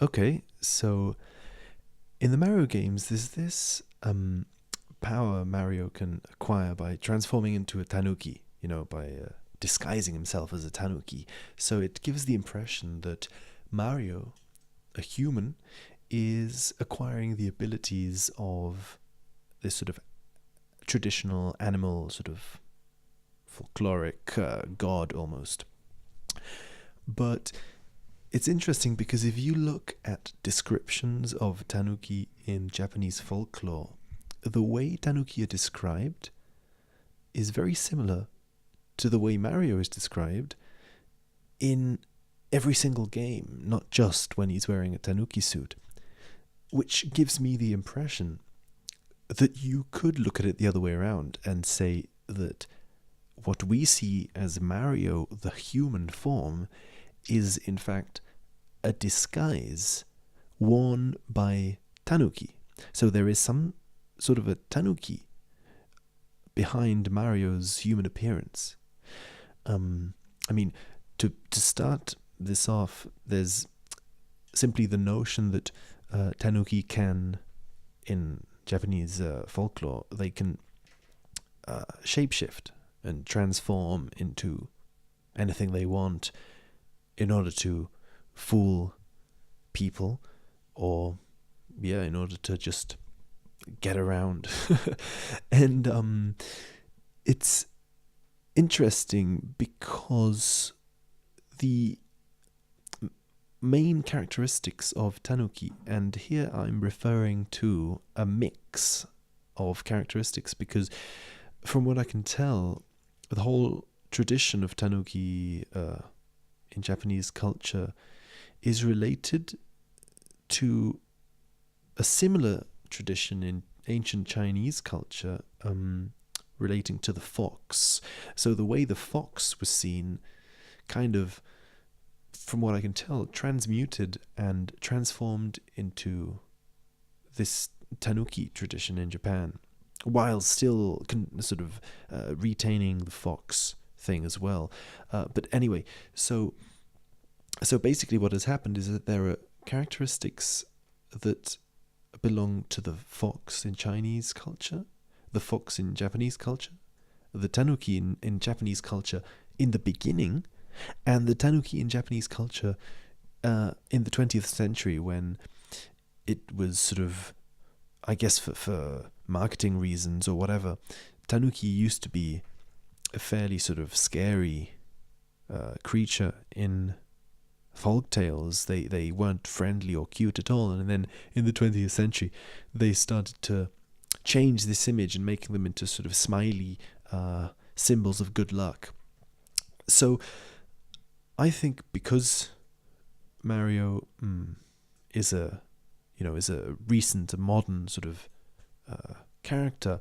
Okay, so in the Mario games, there's this power Mario can acquire by transforming into a tanuki, by disguising himself as a tanuki. So it gives the impression that Mario, a human, is acquiring the abilities of this sort of traditional animal, sort of folkloric god almost. But it's interesting because if you look at descriptions of tanuki in Japanese folklore, the way tanuki are described is very similar to the way Mario is described in every single game, not just when he's wearing a tanuki suit, which gives me the impression that you could look at it the other way around and say that what we see as Mario, the human form, is in fact a disguise worn by tanuki. So there is some sort of a tanuki behind Mario's human appearance. I mean, to start this off, there's simply the notion that tanuki can, in Japanese folklore, they can shapeshift and transform into anything they want in order to fool people, or in order to just get around. And it's interesting because the main characteristics of tanuki, and here I'm referring to a mix of characteristics, because from what I can tell, the whole tradition of tanuki in Japanese culture is related to a similar tradition in ancient Chinese culture relating to the fox. So the way the fox was seen kind of, from what I can tell, transmuted and transformed into this tanuki tradition in Japan, while still sort of retaining the fox thing as well. But anyway, so basically what has happened is that there are characteristics that belong to the fox in Chinese culture, the fox in Japanese culture, the tanuki in Japanese culture in the beginning, and the tanuki in Japanese culture in the 20th century, when it was sort of, I guess for marketing reasons or whatever, tanuki used to be a fairly sort of scary creature in folk tales. They weren't friendly or cute at all, and then in the 20th century they started to change this image and making them into sort of smiley symbols of good luck. So I think because Mario is a recent, a modern sort of character,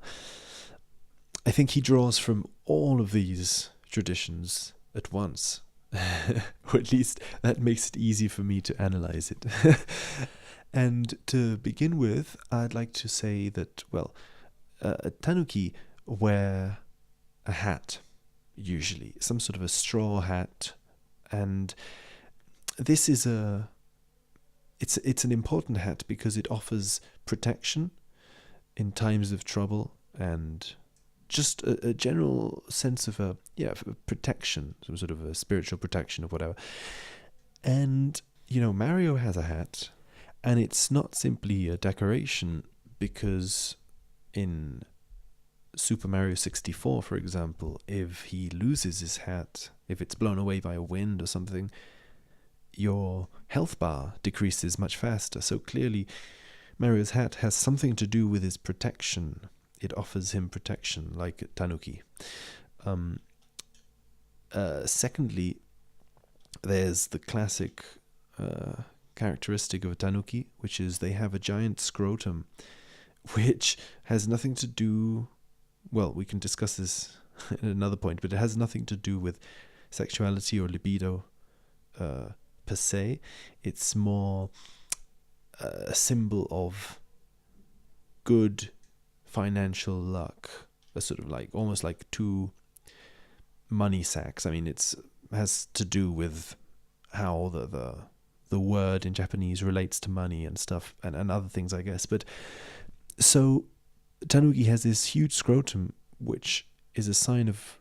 I think he draws from all of these traditions at once. Or at least that makes it easy for me to analyze it. And to begin with, I'd like to say that, a tanuki wear a hat, usually some sort of a straw hat, and this is it's an important hat because it offers protection in times of trouble, and just a general sense of protection, some sort of a spiritual protection or whatever. And Mario has a hat, and it's not simply a decoration, because in Super Mario 64, for example, if he loses his hat, if it's blown away by a wind or something, your health bar decreases much faster. So clearly Mario's hat has something to do with his protection. It offers him protection, like a tanuki. Secondly, there's the classic characteristic of a tanuki, which is they have a giant scrotum, which has nothing to do, we can discuss this at another point, but it has nothing to do with sexuality or libido per se. It's more a symbol of good financial luck, a sort of like almost like two money sacks. I mean, it's has to do with how the the word in Japanese relates to money and stuff, and other things, I guess. But so tanuki has this huge scrotum, which is a sign of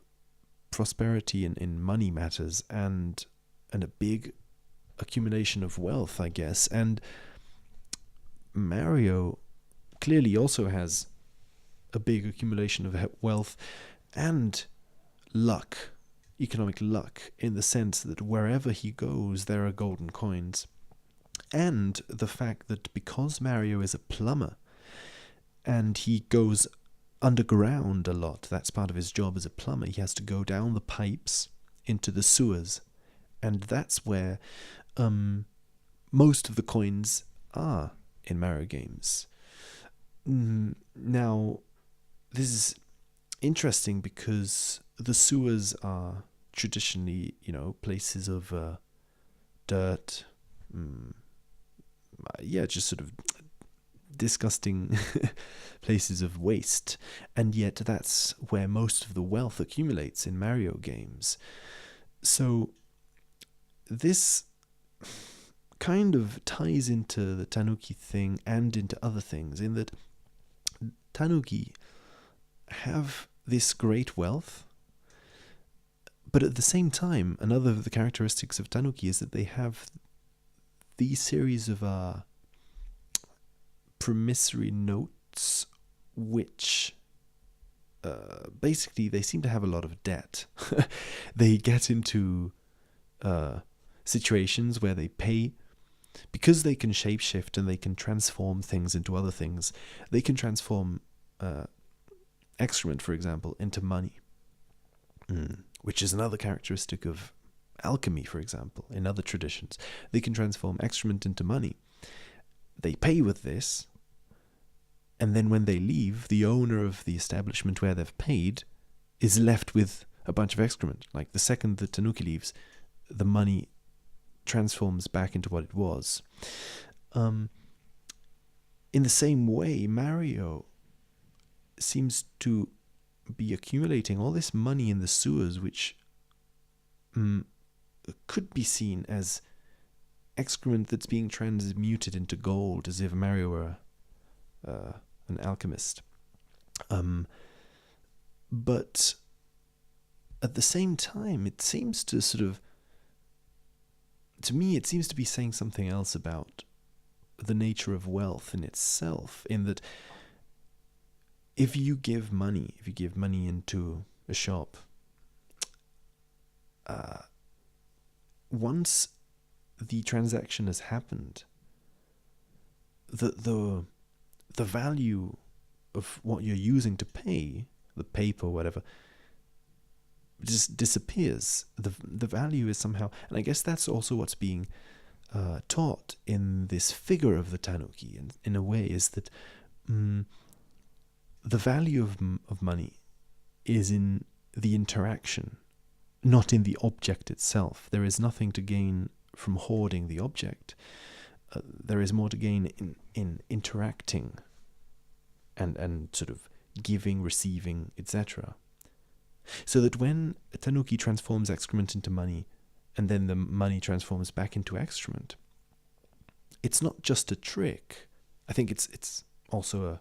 prosperity in money matters and a big accumulation of wealth, I guess. And Mario clearly also has a big accumulation of wealth and luck, economic luck, in the sense that wherever he goes, there are golden coins. And the fact that because Mario is a plumber and he goes underground a lot, that's part of his job as a plumber, he has to go down the pipes into the sewers, and that's where most of the coins are in Mario games. Now, this is interesting because the sewers are traditionally, places of dirt, just sort of disgusting places of waste, and yet that's where most of the wealth accumulates in Mario games. So this kind of ties into the tanuki thing and into other things, in that tanuki have this great wealth, but at the same time, another of the characteristics of tanuki is that they have these series of promissory notes, which basically they seem to have a lot of debt. They get into situations where they pay, because they can shapeshift and they can transform things into other things. They can transform excrement, for example, into money, which is another characteristic of alchemy, for example, in other traditions. They can transform excrement into money. They pay with this, and then when they leave, the owner of the establishment where they've paid is left with a bunch of excrement. Like, the second the tanuki leaves, the money transforms back into what it was. In the same way, Mario seems to be accumulating all this money in the sewers, which could be seen as excrement that's being transmuted into gold, as if Mario were an alchemist. But at the same time, it seems to to me, it seems to be saying something else about the nature of wealth in itself, in that if you give money into a shop, once the transaction has happened, the value of what you're using to pay, the paper or whatever, just disappears. The value is somehow, and I guess that's also what's being taught in this figure of the tanuki, in a way, is that the value of money is in the interaction, not in the object itself. There is nothing to gain from hoarding the object. There is more to gain in interacting and sort of giving, receiving, etc. So that when a tanuki transforms excrement into money, and then the money transforms back into excrement, it's not just a trick. I think it's also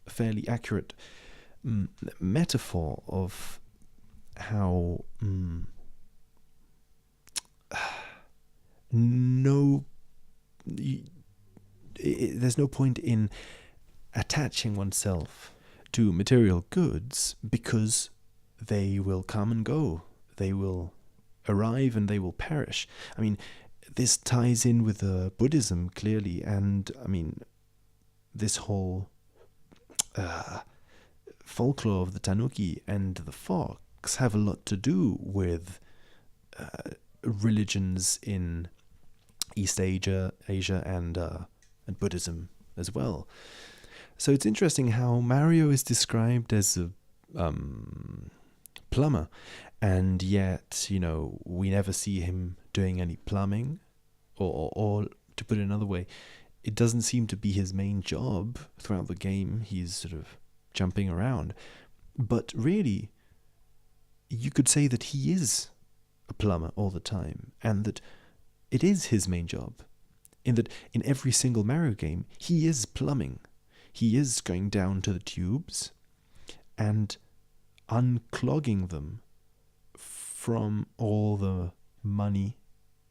a fairly accurate metaphor of how there's no point in attaching oneself to material goods, because they will come and go. They will arrive and they will perish. I mean, this ties in with Buddhism, clearly, and I mean, this whole folklore of the tanuki and the fox have a lot to do with religions in East Asia, and Buddhism as well. So it's interesting how Mario is described as a plumber, and yet, we never see him doing any plumbing, or to put it another way, it doesn't seem to be his main job throughout the game. He's sort of jumping around. But really, you could say that he is a plumber all the time, and that it is his main job, in that in every single Mario game, he is plumbing. He is going down to the tubes and unclogging them from all the money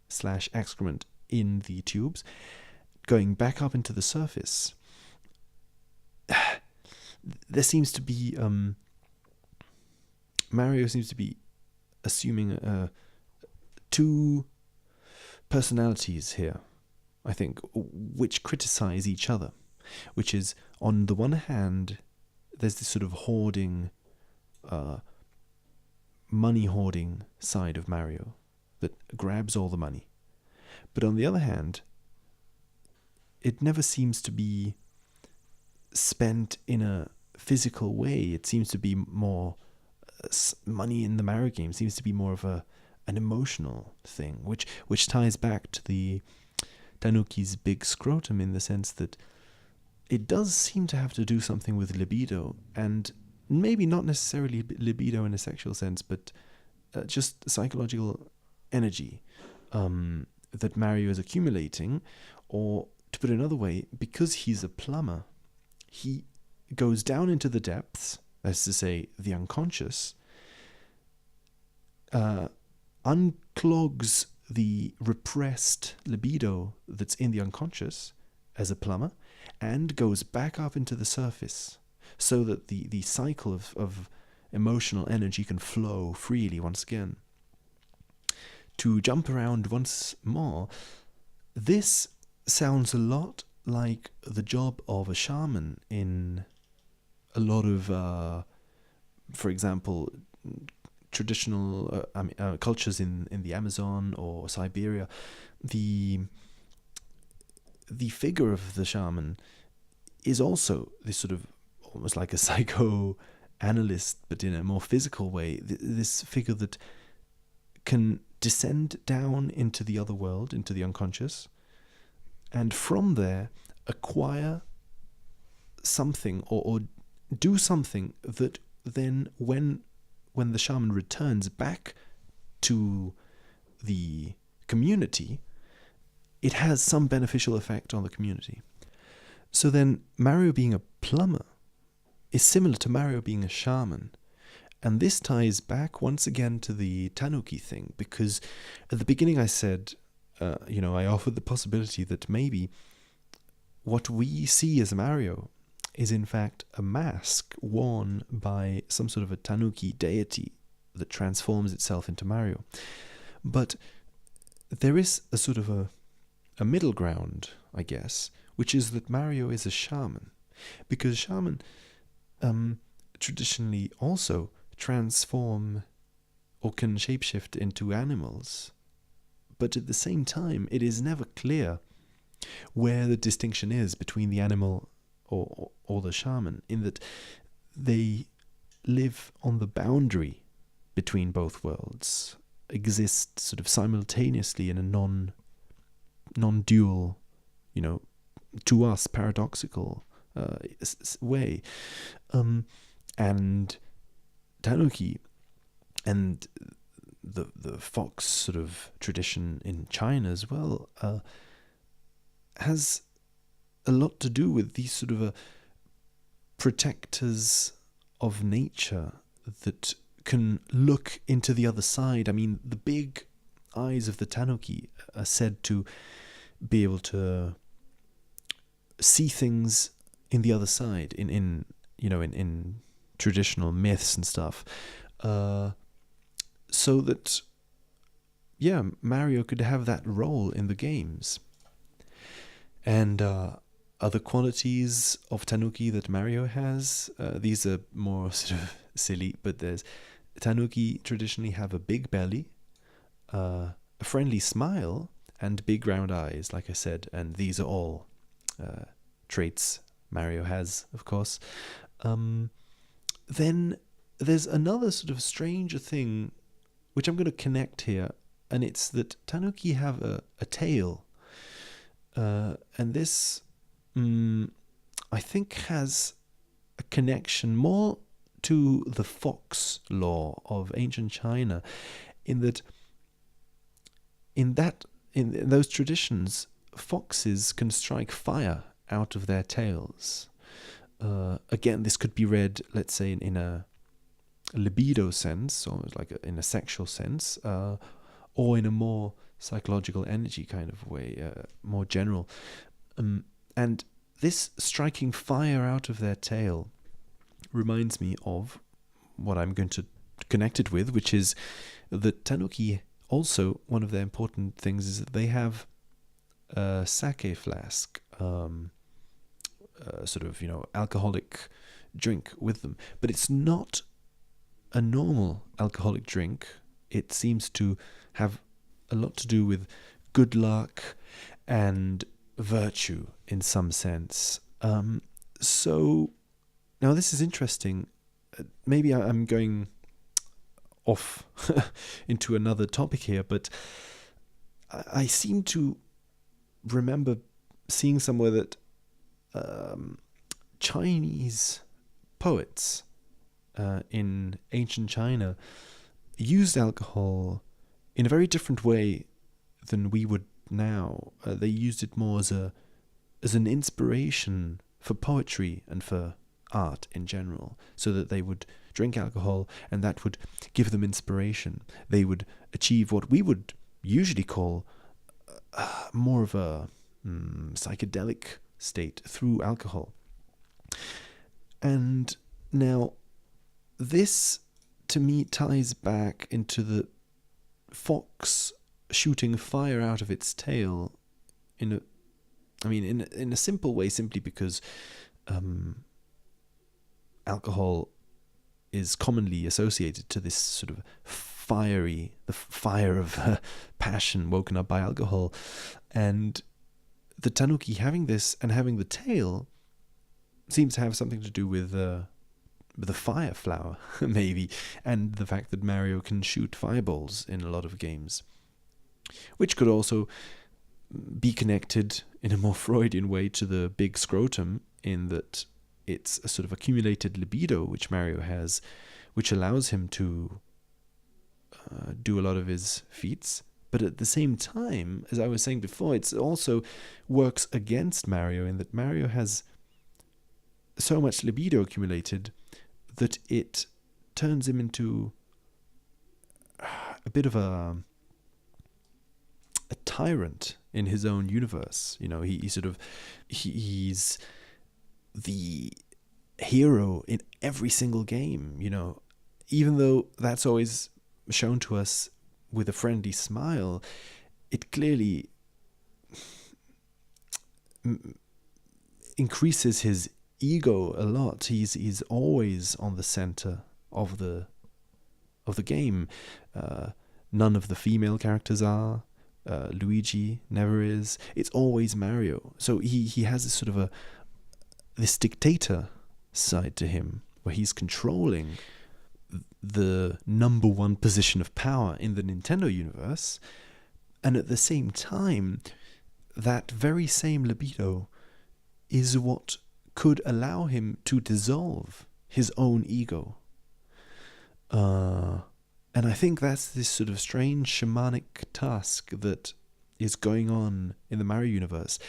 / excrement in the tubes, going back up into the surface. There seems to be Mario seems to be assuming two personalities here, I think, which criticize each other. Which is, on the one hand, there's this sort of hoarding, money hoarding side of Mario that grabs all the money. But on the other hand, it never seems to be spent in a physical way. It seems to be more, money in the Mario game seems to be more of an emotional thing, which ties back to the tanuki's big scrotum, in the sense that it does seem to have to do something with libido, and maybe not necessarily libido in a sexual sense, but just psychological energy that Mario is accumulating. Or, to put it another way, because he's a plumber, he goes down into the depths, that's to say, the unconscious, unclogs the repressed libido that's in the unconscious as a plumber, and goes back up into the surface, so that the cycle of emotional energy can flow freely once again. To jump around once more, this sounds a lot like the job of a shaman in a lot of, for example, traditional cultures in the Amazon or Siberia. The figure of the shaman is also this sort of almost like a psychoanalyst, but in a more physical way. This figure that can descend down into the other world, into the unconscious, and from there acquire something or do something that then, when the shaman returns back to the community, it has some beneficial effect on the community. So then Mario being a plumber is similar to Mario being a shaman. And this ties back once again to the tanuki thing, because at the beginning I said, I offered the possibility that maybe what we see as Mario is in fact a mask worn by some sort of a tanuki deity that transforms itself into Mario. But there is a sort of a middle ground, I guess, which is that Mario is a shaman, because shaman traditionally also transform or can shapeshift into animals. But at the same time, it is never clear where the distinction is between the animal or the shaman, in that they live on the boundary between both worlds, exist sort of simultaneously in a non-dual, to us paradoxical way. And tanuki and the fox sort of tradition in China as well has a lot to do with these sort of protectors of nature that can look into the other side. I mean, the big eyes of the tanuki are said to be able to see things in the other side in traditional myths and stuff, so that Mario could have that role in the games. And other qualities of tanuki that Mario has, these are more sort of silly, but there's tanuki traditionally have a big belly, a friendly smile, and big round eyes, like I said, and these are all traits Mario has, of course. Then there's another sort of stranger thing which I'm going to connect here, and it's that tanuki have a tail. And this, I think, has a connection more to the fox lore of ancient China, in that in those traditions, foxes can strike fire out of their tails. Again, this could be read, let's say, in a libido sense, or like in a sexual sense, or in a more psychological energy kind of way, more general. And this striking fire out of their tail reminds me of what I'm going to connect it with, which is that tanuki, also one of their important things is that they have a sake flask, sort of, alcoholic drink with them. But it's not a normal alcoholic drink. It seems to have a lot to do with good luck and virtue in some sense. So now this is interesting. Maybe I'm going off into another topic here, but I seem to remember seeing somewhere that Chinese poets in ancient China used alcohol in a very different way than we would now. They used it more as an inspiration for poetry and for art in general, so that they would drink alcohol and that would give them inspiration. They would achieve what we would usually call more of a psychedelic state through alcohol. And now this to me ties back into the fox shooting fire out of its tail in a simple way, simply because alcohol is commonly associated to this sort of the fire of passion woken up by alcohol. And the tanuki having this and having the tail seems to have something to do with the fire flower, maybe, and the fact that Mario can shoot fireballs in a lot of games, which could also be connected in a more Freudian way to the big scrotum, in that it's a sort of accumulated libido which Mario has, which allows him to do a lot of his feats. But at the same time, as I was saying before, it also works against Mario, in that Mario has so much libido accumulated that it turns him into a bit of a tyrant in his own universe. He's the hero in every single game, even though that's always shown to us with a friendly smile. It clearly increases his ego a lot. He's always on the center of the game. None of the female characters are. Luigi never is. It's always Mario. So he has this sort of this dictator side to him, where he's controlling the number one position of power in the Nintendo universe, and at the same time, that very same libido is what could allow him to dissolve his own ego. And I think that's this sort of strange shamanic task that is going on in the Mario universe,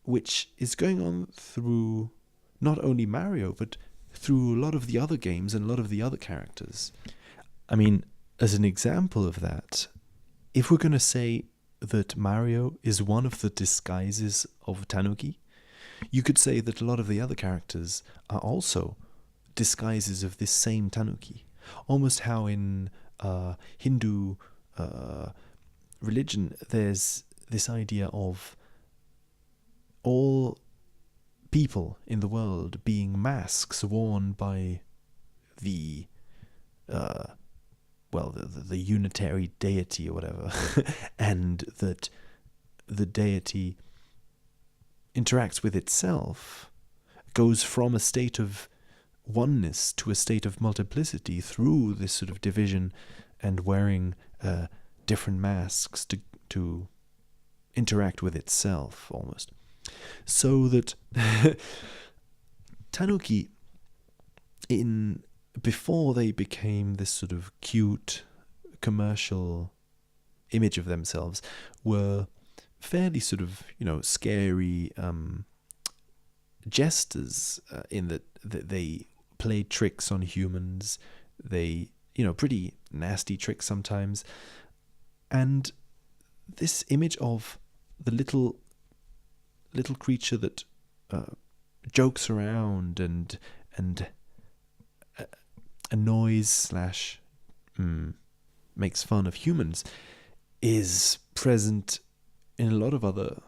which is going on through not only Mario, but through a lot of the other games and a lot of the other characters. I mean, as an example of that, if we're going to say that Mario is one of the disguises of Tanuki, you could say that a lot of the other characters are also disguises of this same Tanuki. Almost how in Hindu religion there's this idea of all people in the world being masks worn by the unitary deity or whatever, and that the deity interacts with itself, goes from a state of oneness to a state of multiplicity through this sort of division and wearing different masks to interact with itself almost. So that Tanuki, before they became this sort of cute commercial image of themselves were fairly sort of, scary jesters, in that they played tricks on humans. They, pretty nasty tricks sometimes. And this image of the little creature that jokes around and annoys slash makes fun of humans is present in a lot of other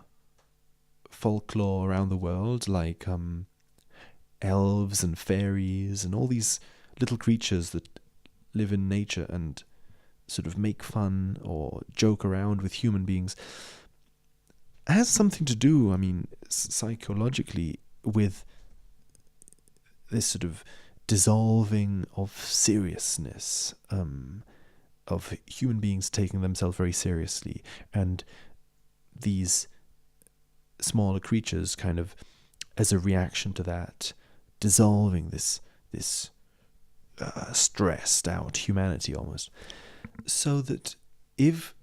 folklore around the world, like elves and fairies and all these little creatures that live in nature and sort of make fun or joke around with human beings. It has something to do, psychologically, with this sort of dissolving of seriousness, of human beings taking themselves very seriously, and these smaller creatures kind of, as a reaction to that, dissolving this stressed out humanity almost. So that if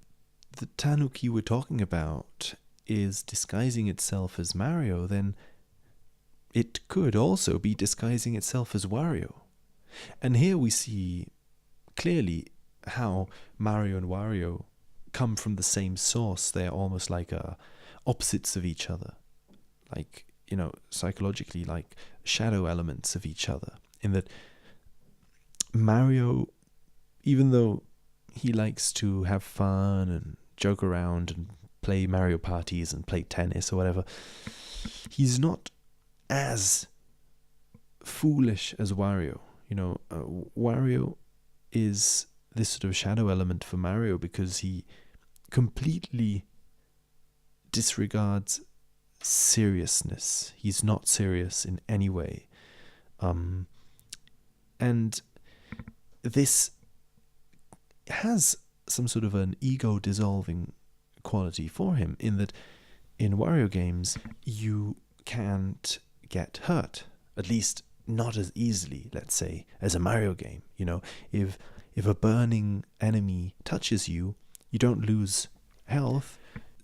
the tanuki we're talking about is disguising itself as Mario, then it could also be disguising itself as Wario. And here we see clearly how Mario and Wario come from the same source. They're almost like opposites of each other, like, psychologically, like shadow elements of each other, in that Mario, even though he likes to have fun and joke around and play Mario parties and play tennis or whatever, he's not as foolish as Wario. Wario is this sort of shadow element for Mario because he completely disregards seriousness. He's not serious in any way. And this has some sort of an ego dissolving quality for him, in that in Wario games you can't get hurt, at least not as easily, let's say, as a Mario game. If a burning enemy touches you, you don't lose health.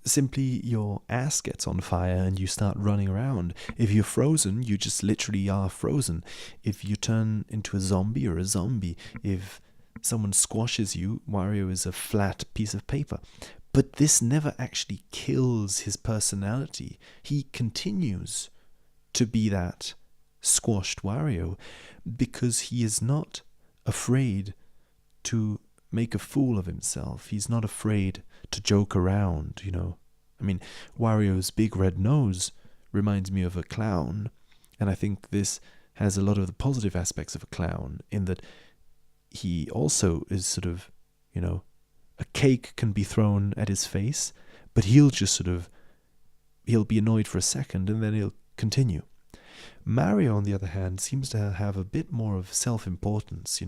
Simply your ass gets on fire and you start running around. If you're frozen, you just literally are frozen. If you turn into a zombie, you're a zombie. If someone squashes you, Wario is a flat piece of paper. But this never actually kills his personality. He continues to be that squashed Wario because he is not afraid to make a fool of himself. He's not afraid to joke around, Wario's big red nose reminds me of a clown, and I think this has a lot of the positive aspects of a clown, in that he also is sort of, a cake can be thrown at his face, but he'll just he'll be annoyed for a second and then he'll continue. Mario, on the other hand, seems to have a bit more of self-importance.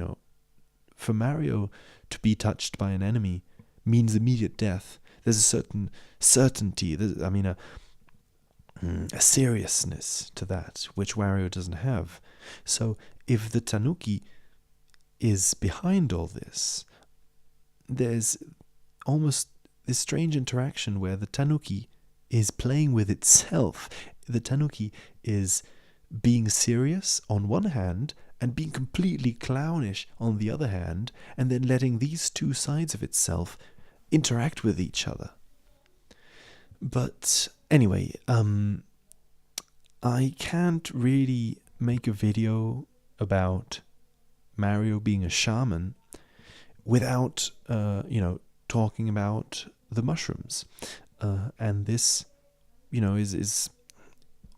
For Mario to be touched by an enemy means immediate death. There's a certain certainty, a seriousness to that, which Wario doesn't have. So if the tanuki is behind all this, there's almost this strange interaction where the tanuki is playing with itself. The tanuki is being serious on one hand and being completely clownish on the other hand, and then letting these two sides of itself interact with each other. But anyway, I can't really make a video about Mario being a shaman without, talking about the mushrooms. And this, is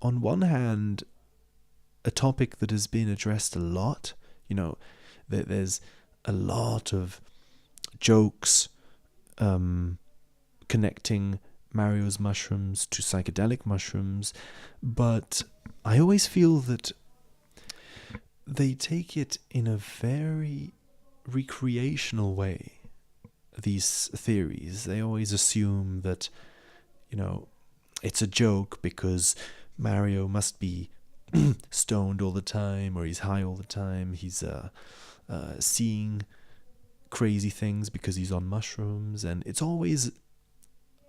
on one hand a topic that has been addressed a lot. There's a lot of jokes connecting Mario's mushrooms to psychedelic mushrooms, but I always feel that they take it in a very recreational way. These theories, they always assume that, it's a joke because Mario must be stoned all the time, or he's high all the time. He's seeing crazy things because he's on mushrooms, and it's always...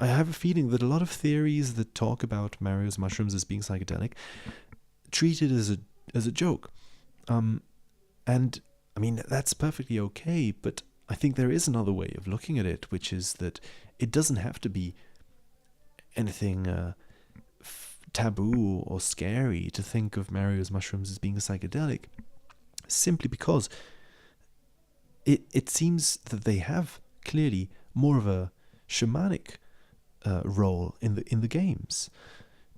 I have a feeling that a lot of theories that talk about Mario's mushrooms as being psychedelic treat it as a joke. And, I mean, that's perfectly okay, but I think there is another way of looking at it, which is that it doesn't have to be anything taboo or scary to think of Mario's mushrooms as being a psychedelic, simply because it seems that they have clearly more of a shamanic role in the games.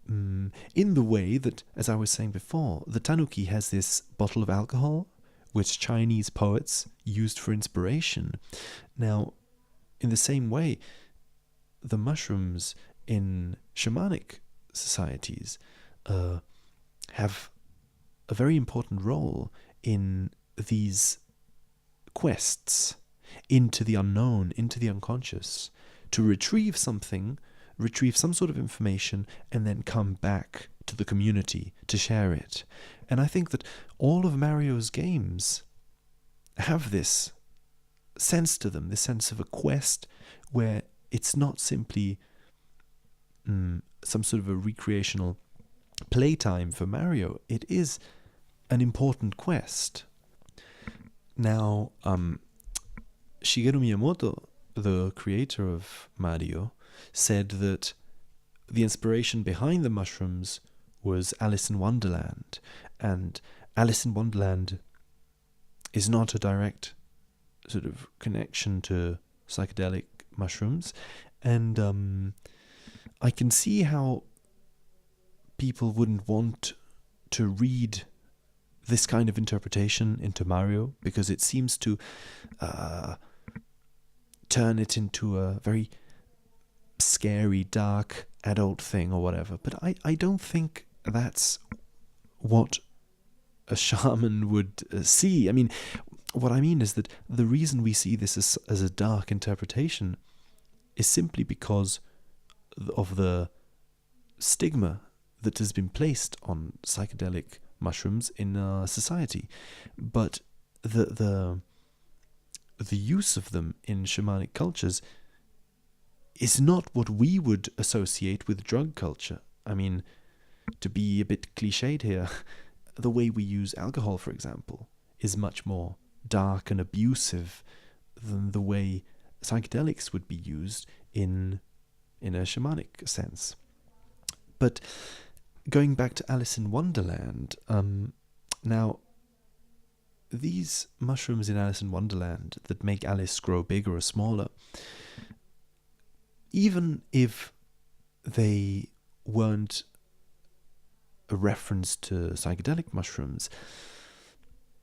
In the way that, as I was saying before, the tanuki has this bottle of alcohol which Chinese poets used for inspiration. Now, in the same way, the mushrooms in shamanic societies have a very important role in these quests into the unknown, into the unconscious, to retrieve something, retrieve some sort of information, and then come back to the community to share it. And I think that all of Mario's games have this sense to them, this sense of a quest where it's not simply some sort of a recreational playtime for Mario. It is an important quest. Now, Shigeru Miyamoto, the creator of Mario, said that the inspiration behind the mushrooms was Alice in Wonderland, and Alice in Wonderland is not a direct sort of connection to psychedelic mushrooms, and I can see how people wouldn't want to read this kind of interpretation into Mario, because it seems to turn it into a very scary, dark, adult thing or whatever. But I don't think that's what a shaman would see. I mean, what I mean is that the reason we see this as a dark interpretation is simply because of the stigma that has been placed on psychedelic mushrooms in our society. But the use of them in shamanic cultures is not what we would associate with drug culture. I mean, to be a bit cliched here, the way we use alcohol, for example, is much more dark and abusive than the way psychedelics would be used in a shamanic sense. But going back to Alice in Wonderland, now, these mushrooms in Alice in Wonderland that make Alice grow bigger or smaller, even if they weren't a reference to psychedelic mushrooms,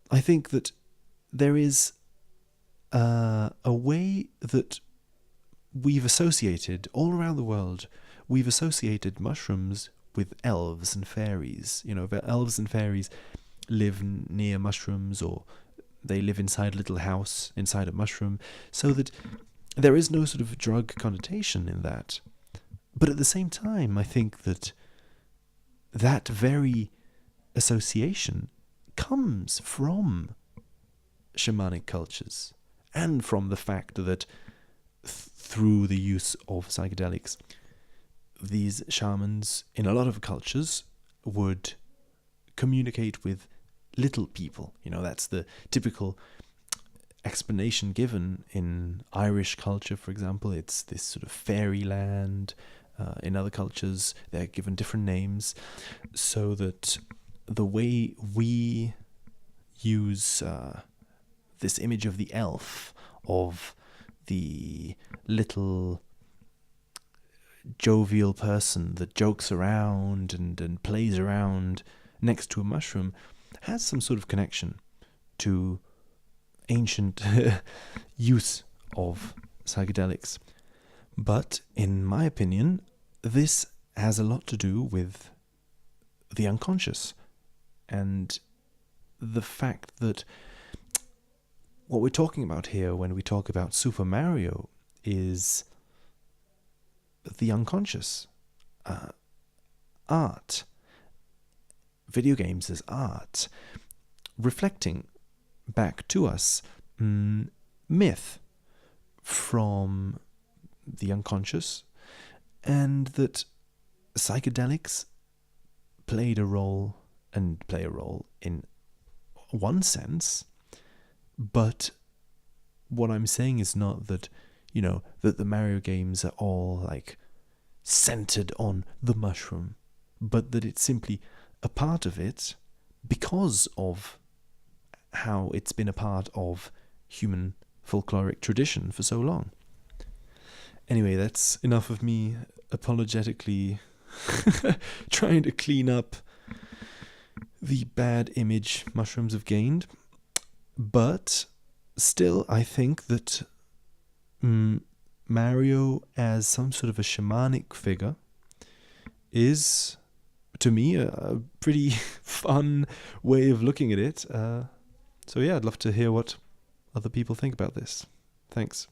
I think that there is a way that we've associated, all around the world, we've associated mushrooms with elves and fairies. You know, elves and fairies live near mushrooms, or they live inside a little house inside a mushroom, so that there is no sort of drug connotation in that. But at the same time, I think that that very association comes from shamanic cultures, and from the fact that through the use of psychedelics, these shamans in a lot of cultures would communicate with little people. You know, that's the typical explanation given in Irish culture, for example. It's this sort of fairyland. In other cultures, they're given different names, so that the way we use this image of the elf, of the little jovial person that jokes around and plays around next to a mushroom, has some sort of connection to ancient use of psychedelics. But, in my opinion, this has a lot to do with the unconscious, and the fact that what we're talking about here when we talk about Super Mario is the unconscious. Art. Video games as art. Reflecting back to us myth from the unconscious, and that psychedelics played a role and play a role in one sense, but what I'm saying is not that, that the Mario games are all like centered on the mushroom, but that it's simply a part of it because of how it's been a part of human folkloric tradition for so long. Anyway, that's enough of me apologetically trying to clean up the bad image mushrooms have gained. But still, I think that Mario as some sort of a shamanic figure is, to me, a pretty fun way of looking at it. So yeah, I'd love to hear what other people think about this. Thanks.